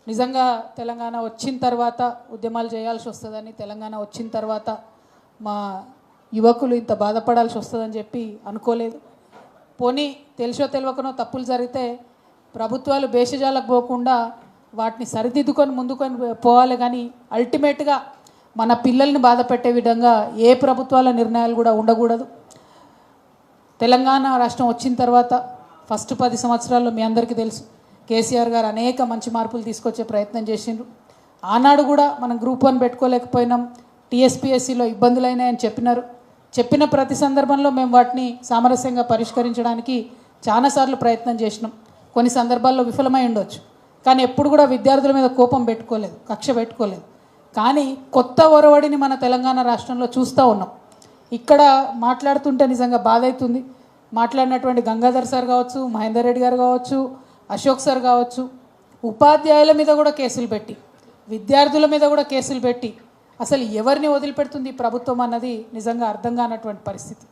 నిజంగా తెలంగాణ వచ్చిన తర్వాత ఉద్యమాలు చేయాల్సి వస్తుందని, తెలంగాణ వచ్చిన తర్వాత మా యువకులు ఇంత బాధపడాల్సి వస్తుందని చెప్పి అనుకోలేదు. పోనీ తెలిసో తెలియకనో తప్పులు జరిగితే ప్రభుత్వాలు భేషజాలకు పోకుండా వాటిని సరిదిద్దుకొని ముందుకొని పోవాలి. కానీ అల్టిమేట్గా మన పిల్లల్ని బాధ పెట్టే విధంగా ఏ ప్రభుత్వాల నిర్ణయాలు కూడా ఉండకూడదు. తెలంగాణ రాష్ట్రం వచ్చిన తర్వాత ఫస్ట్ 10 సంవత్సరాల్లో మీ అందరికీ తెలుసు, కేసీఆర్ గారు అనేక మంచి మార్పులు తీసుకొచ్చే ప్రయత్నం చేసిండ్రు. ఆనాడు కూడా మనం గ్రూప్ 1 పెట్టుకోలేకపోయినాం, టీఎస్పీఎస్సీలో ఇబ్బందులైనాయని చెప్పినారు. చెప్పిన ప్రతి సందర్భంలో మేము వాటిని సామరస్యంగా పరిష్కరించడానికి చాలాసార్లు ప్రయత్నం చేసినాం. కొన్ని సందర్భాల్లో విఫలమై ఉండొచ్చు, కానీ ఎప్పుడు కూడా విద్యార్థుల మీద కోపం పెట్టుకోలేదు, కక్ష పెట్టుకోలేదు. కానీ కొత్త ఒరవడిని మన తెలంగాణ రాష్ట్రంలో చూస్తూ ఉన్నాం. ఇక్కడ మాట్లాడుతుంటే నిజంగా బాధ అవుతుంది. మాట్లాడినటువంటి గంగాధర్ సార్ కావచ్చు, మహేందర్ రెడ్డి గారు కావచ్చు, అశోక్ సార్ కావచ్చు, ఉపాధ్యాయుల మీద కూడా కేసులు పెట్టి, విద్యార్థుల మీద కూడా కేసులు పెట్టి అసలు ఎవరిని వదిలిపెడుతుంది ఈ ప్రభుత్వం అన్నది నిజంగా అర్థం కానటువంటి పరిస్థితి.